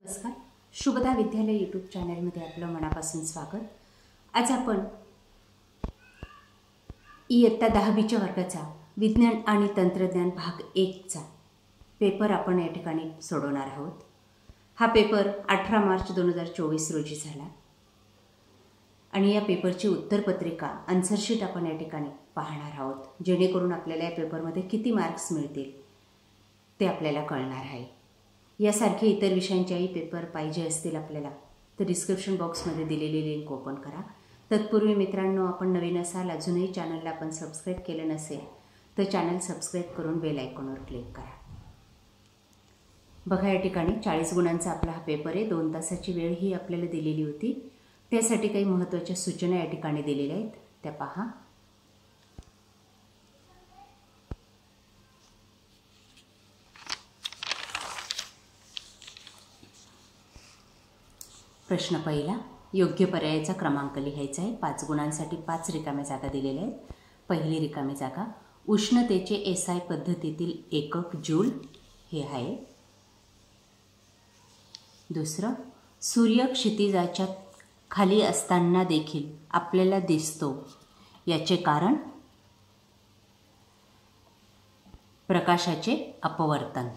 नमस्कार. शुभदा विद्यालय यूट्यूब चॅनलमध्ये आपलं मनापासून स्वागत. आज आपण इयत्ता 10वीच्या वर्गाचा विज्ञान आणि तंत्रज्ञान भाग 1चा पेपर आपण या ठिकाणी सोडवणार आहोत. हा पेपर 18 मार्च 2024 रोजी झाला आणि या पेपरची उत्तरपत्रिका आन्सरशीट आपण या ठिकाणी पाहणार आहोत, जेणेकरून आपल्याला या पेपरमध्ये किती मार्क्स मिळतील ते आपल्याला कळणार आहे. यासारखे इतर विषयांच्याही पेपर पाहिजे असतील आपल्याला तर डिस्क्रिप्शन बॉक्समध्ये दिलेली लिंक ओपन करा. तत्पूर्वी मित्रांनो, आपण नवीन असाल, अजूनही चॅनलला आपण सबस्क्राईब केलं नसेल तर चॅनल सबस्क्राईब करून बेल आयकॉनवर क्लिक करा. बघा, या ठिकाणी 40 गुणांचा आपला हा पेपर आहे. 2 तासाची वेळ ही आपल्याला दिलेली होती. त्यासाठी काही महत्त्वाच्या सूचना या ठिकाणी दिलेल्या आहेत, त्या पहा. प्रश्न पहिला, योग्य पर्यायाचा क्रमांक लिहायचा आहे. 5 गुणांसाठी 5 रिकाम्या जागा दिलेल्या आहेत. पहिली रिकामी जागा, उष्णतेचे एसआय पद्धतीतील एकक जूल हे आहे. दुसरं, सूर्य क्षितिजाच्या खाली असताना देखील आपल्याला दिसतो, याचे कारण प्रकाशाचे अपवर्तन.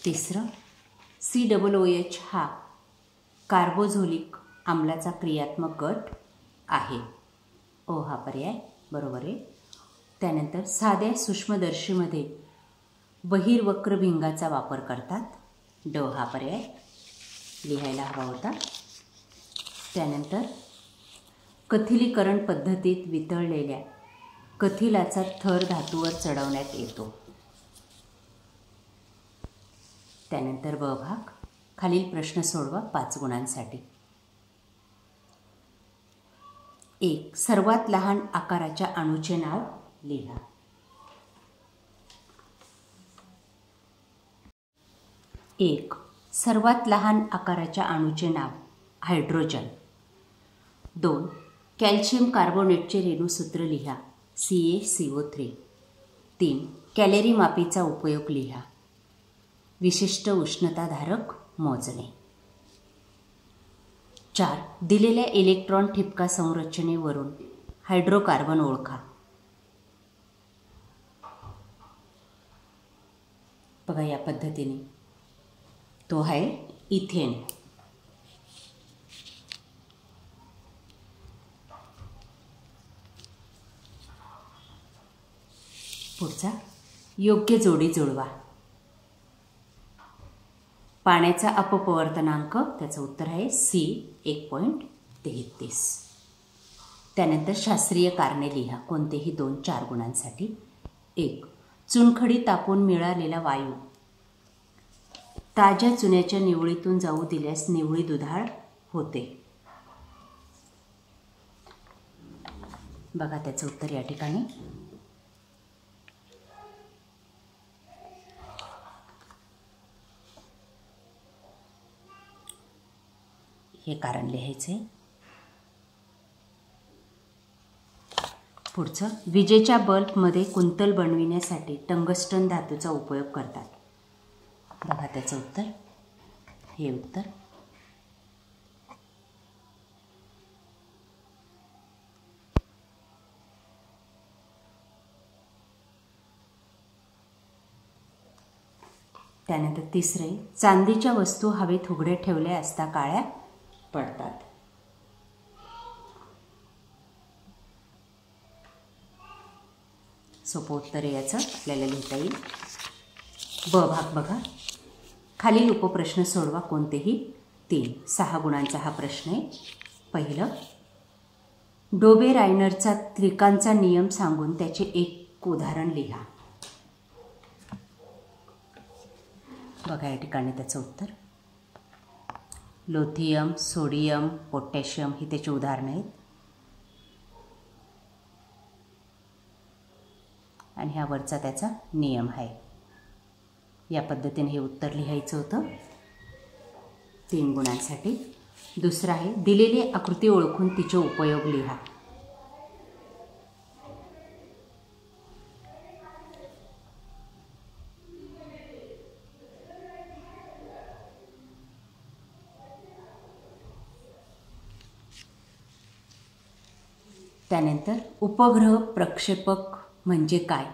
तिसरं, COOH हा कार्बोझोलिक आम्लाचा क्रियात्मक गट आहे. ओ हा पर्याय बरोबर आहे. त्यानंतर, साध्या सूक्ष्मदर्शीमध्ये बहिर्वक्र भिंगाचा वापर करतात. ड हा पर्याय लिहायला हवा होता. त्यानंतर, कथिलीकरण पद्धतीत वितळलेल्या कथिलाचा थर धातूवर चढवण्यात येतो. त्यानंतर ब भाग, खालील प्रश्न सोडवा 5 गुणांसाठी. 1. सर्वात लहान आकाराच्या अणूचे नाव लिहा. 1. सर्वात लहान आकाराच्या अणूचे नाव हायड्रोजन. 2. कॅल्शियम कार्बोनेटचे रेणूसूत्र लिहा. CaCO3. 3. कॅलरी मापीचा उपयोग लिहा. विशिष्ट उष्णताधारक मोजणे. 4. दिलेल्या इलेक्ट्रॉन ठिपका संरचनेवरून हायड्रोकार्बन ओळखा. बघा, या पद्धतीने तो आहे इथेन. पुढचा, योग्य जोडी जुळवा. पाण्याचा अपवर्तनांक, त्याचं उत्तर आहे C 1.33. त्यानंतर शास्त्रीय कारणे लिहा, कोणतेही 2-4 गुणांसाठी. 1. चुनखडी तापून मिळालेला वायू ताज्या चुन्याच्या निवळीतून जाऊ दिल्यास निवळी दुधाळ होते. बघा, त्याचं उत्तर या ठिकाणी हे कारण लिहायचे. पुढचं, विजेच्या बल्बमध्ये कुंतल बनविण्यासाठी टंगस्टन धातूचा उपयोग करतात. बघा, त्याचं उत्तर हे उत्तर. त्यानंतर तिसरे, चांदीच्या वस्तू हवेत उघड्या ठेवल्या असता काळ्या पडतात. सोपं उत्तर याचं आपल्याला लिहिता येईल. ब भाग बघा, खालील उपप्रश्न सोडवा, कोणतेही 3. 6 गुणांचा हा प्रश्न आहे. पहिलं, डोबे-रायनरचा त्रिकांचा नियम सांगून त्याचे एक उदाहरण लिहा. बघा, या ठिकाणी त्याचं उत्तर लोथियम, सोडियम, पोटॅशियम ही त्याची उदाहरणं आहेत. आणि ह्या वरचा त्याचा नियम आहे. या पद्धतीने हे उत्तर लिहायचं होतं 3 गुणांसाठी. दुसरं आहे, दिलेली आकृती ओळखून तिचे उपयोग लिहा. त्यानंतर उपग्रह प्रक्षेपक म्हणजे काय?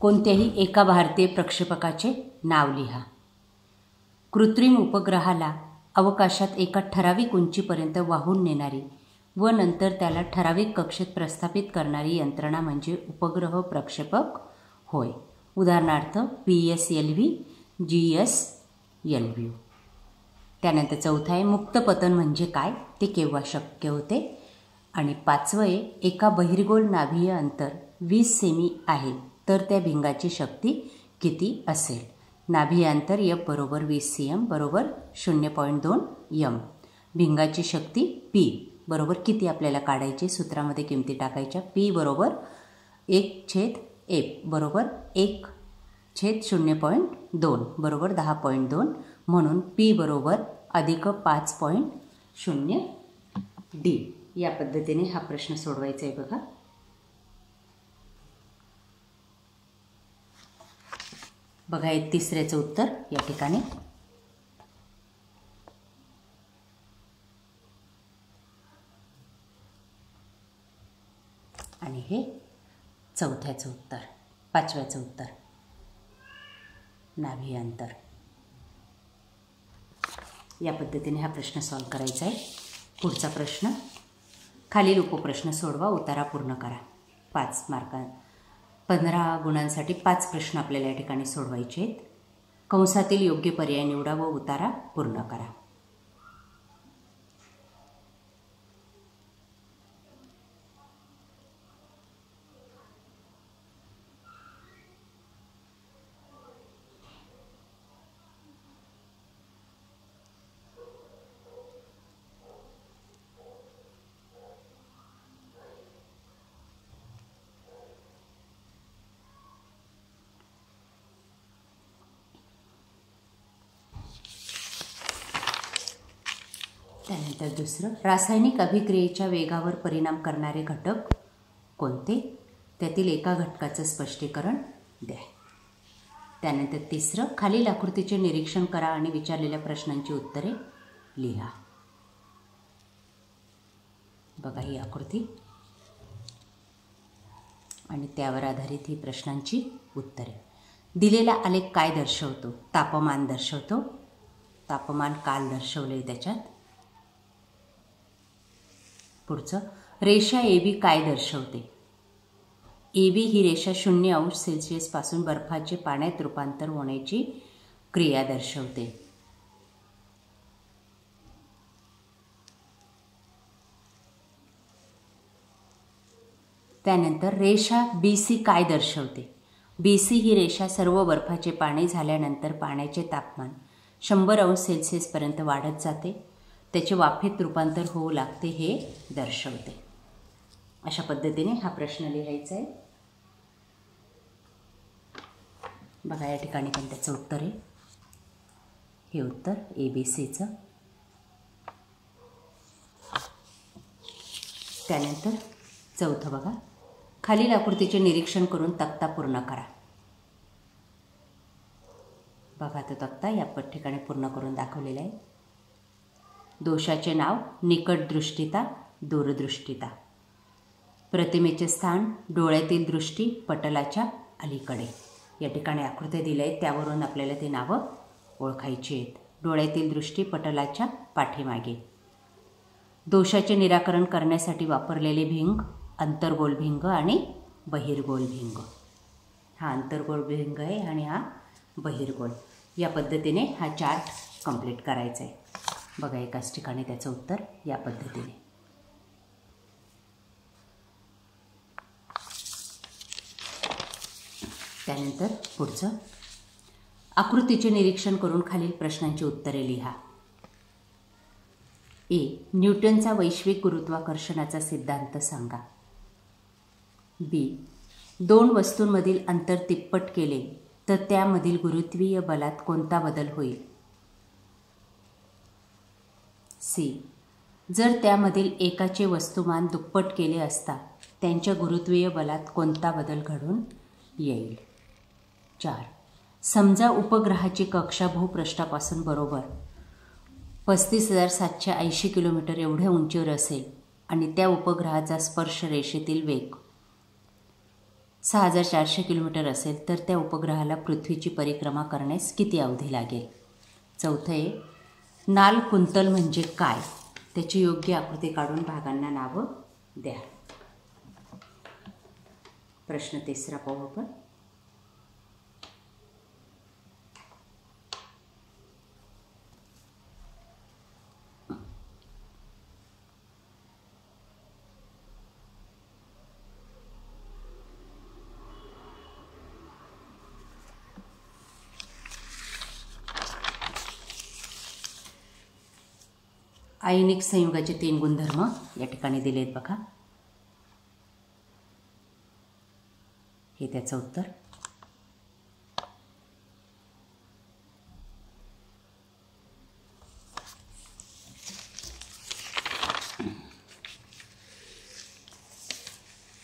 कोणत्याही एका भारतीय प्रक्षेपकाचे नाव लिहा. कृत्रिम उपग्रहाला अवकाशात एका ठराविक उंचीपर्यंत वाहून नेणारी व नंतर त्याला ठराविक कक्षेत प्रस्थापित करणारी यंत्रणा म्हणजे उपग्रह प्रक्षेपक होय. उदाहरणार्थ PSLV, GSLV. त्यानंतर चौथा आहे मुक्त पतन म्हणजे काय, ते केव्हा शक्य होते. आणि पाचवं आहे एका बहिर्गोल नाभीय अंतर 20 सेमी आहे तर त्या भिंगाची शक्ती किती असेल. नाभीय अंतर F बरोबर 20 cm बरोबर 0.2 m. भिंगाची शक्ती P बरोबर किती आपल्याला काढायची, सूत्रामध्ये किमती टाकायच्या. P बरोबर 1/F बरोबर 1/0.2 बरोबर 10.2 म्हणून P बरोबर अधिक 5.0 D. या पद्धतीने हा प्रश्न सोडवायचा आहे बघा. बघा एक तिसऱ्याचं उत्तर या ठिकाणी. आणि हे चौथ्याचं उत्तर, पाचव्याचं उत्तर नाभीय अंतर. या पद्धतीने हा प्रश्न सॉल्व करायचा आहे. पुढचा प्रश्न, खालील उपप्रश्न सोडवा, उतारा पूर्ण करा. 15 गुणांसाठी 5 प्रश्न आपल्याला या ठिकाणी सोडवायचे आहेत. कंसातील योग्य पर्याय निवडा व उतारा पूर्ण करा. त्यानंतर दुसरं, रासायनिक अभिक्रियेच्या वेगावर परिणाम करणारे घटक कोणते, त्यातील एका घटकाचं स्पष्टीकरण द्या. त्यानंतर तिसरं, खालील आकृतीचे निरीक्षण करा आणि विचारलेल्या प्रश्नांची उत्तरे लिहा. बघा ही आकृती आणि त्यावर आधारित ही प्रश्नांची उत्तरे. दिलेला आलेख काय दर्शवतो? तापमान दर्शवतो. तापमान काल दर्शवले त्याच्यात. पुढचं, रेषा AB काय दर्शवते? AB ही रेषा 0°C पासून बर्फाचे पाण्यात रूपांतर होण्याची क्रिया दर्शवते. त्यानंतर रेषा BC काय दर्शवते? BC ही रेषा सर्व बर्फाचे पाणी झाल्यानंतर पाण्याचे तापमान 100°C पर्यंत वाढत जाते, त्याचे वाफेत रूपांतर होऊ लागते हे दर्शवते. अशा पद्धतीने हा प्रश्न लिहायचा आहे. बघा या ठिकाणी पण त्याचं उत्तर आहे. हे उत्तर ABCचं. त्यानंतर चौथं बघा, खालील आकृतीचे निरीक्षण करून तक्ता पूर्ण करा. बघा तो तक्ता या ठिकाणी पूर्ण करून दाखवलेला आहे. दोषाचे नाव निकटदृष्टिता, दूरदृष्टिता. प्रतिमेचे स्थान डोळ्यातील दृष्टी पटलाच्या अलीकडे. या ठिकाणी आकृती दिल्या आहेत, त्यावरून आपल्याला ती नावं ओळखायची आहेत. डोळ्यातील दृष्टी पटलाच्या पाठीमागे. दोषाचे निराकरण करण्यासाठी वापरलेले भिंग अंतर्गोल भिंग आणि बहिर्गोल भिंग. हा अंतर्गोल भिंग आहे आणि हा बहिर्गोल. या पद्धतीने हा चार्ट कंप्लीट करायचा आहे. बघा एकाच ठिकाणी त्याचं उत्तर या पद्धतीने. त्यानंतर पुढचं, आकृतीचे निरीक्षण करून खालील प्रश्नांची उत्तरे लिहा. A. न्यूटनचा वैश्विक गुरुत्वाकर्षणाचा सिद्धांत सांगा. B. दोन वस्तूंमधील अंतर तिप्पट केले तर त्यामधील गुरुत्वीय बलात कोणता बदल होईल? C. जर त्यामधील एकाचे वस्तुमान दुप्पट केले असता त्यांच्या गुरुत्वीय बलात कोणता बदल घडून येईल? 4. समजा उपग्रहाची कक्षा भूपृष्ठापासून बरोबर 35,780 किलोमीटर एवढ्या उंचीवर असेल आणि त्या उपग्रहाचा स्पर्श रेषेतील वेग 6400 किलोमीटर असेल तर त्या उपग्रहाला पृथ्वीची परिक्रमा करण्यास किती अवधी लागेल? चौथं आहे, नाल कुंतल म्हणजे काय? त्याची योग्य आकृती काढून भागांना नावं द्या. प्रश्न तिसरा पाहू आपण. आयनिक संयुगाचे 3 गुणधर्म या ठिकाणी दिलेत बघा. हे त्याचं उत्तर.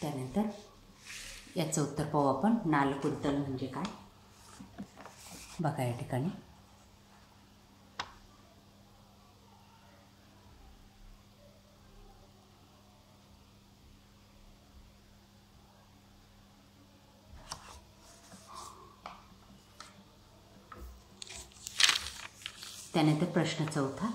त्यानंतर याचं उत्तर पाहू आपण. नाल कुंतल म्हणजे काय बघा या ठिकाणी. त्यानंतर प्रश्न चौथा.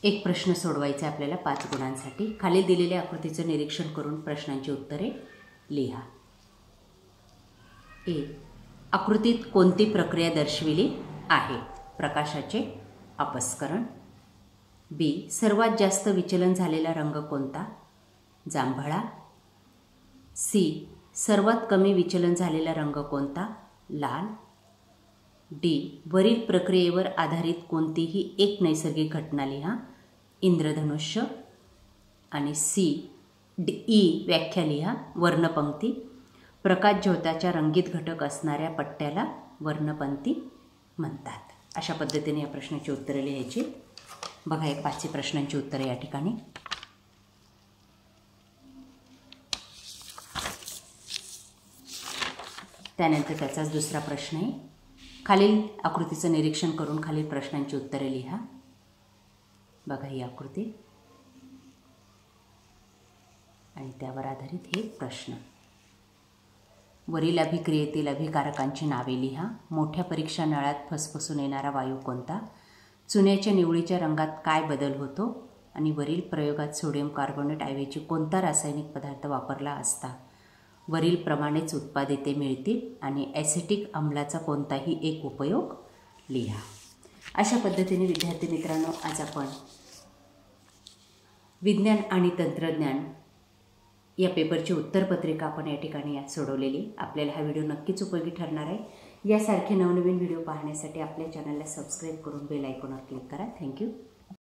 एक प्रश्न सोडवायचा आपल्याला 5 गुणांसाठी. खाली दिलेल्या आकृतीचं निरीक्षण करून प्रश्नांची उत्तरे लिहा. ए. आकृतीत कोणती प्रक्रिया दर्शविली आहे? प्रकाशाचे अपस्करण. बी. सर्वात जास्त विचलन झालेला रंग कोणता? जांभळा. सी. सर्वात कमी विचलन झालेला रंग कोणता? लाल. डी. वरील प्रक्रियेवर आधारित कोणतीही एक नैसर्गिक घटना लिहा. इंद्रधनुष्य. आणि सी. ई. व्याख्या लिहा. वर्णपंक्ती. प्रकाश ज्योताच्या रंगीत घटक असणाऱ्या पट्ट्याला वर्णपंक्ती म्हणतात. अशा पद्धतीने या प्रश्नाची उत्तरे लिहायची. बघा एक 5 प्रश्नांची उत्तरे या ठिकाणी. त्यानंतर त्याचाच दुसरा प्रश्न आहे. खालील आकृतीचं निरीक्षण करून खालील प्रश्नांची उत्तरे लिहा. बघा ही आकृती आणि त्यावर आधारित हे प्रश्न. वरील अभिक्रियेतील अभिकारकांची नावे लिहा. मोठ्या परीक्षा नळात फसफसून येणारा वायू कोणता? चुन्याच्या निवळीच्या रंगात काय बदल होतो? आणि वरील प्रयोगात सोडियम कार्बोनेट ऐवजी कोणता रासायनिक पदार्थ वापरला असता वरील प्रमाणेच उत्पादिते मिळतील? आणि ॲसिटिक अम्लाचा कोणताही एक उपयोग लिहा. अशा पद्धतीने विद्यार्थी मित्रांनो आज आपण विज्ञान आणि तंत्रज्ञान या पेपरची उत्तरपत्रिका आपण या ठिकाणी सोडवलेली. आपल्याला हा व्हिडिओ नक्कीच उपयोगी ठरणार आहे. यासारखे नवनवीन व्हिडिओ पाहण्यासाठी आपल्या चॅनलला सबस्क्राईब करून बेल आयकॉनवर क्लिक करा. थँक्यू.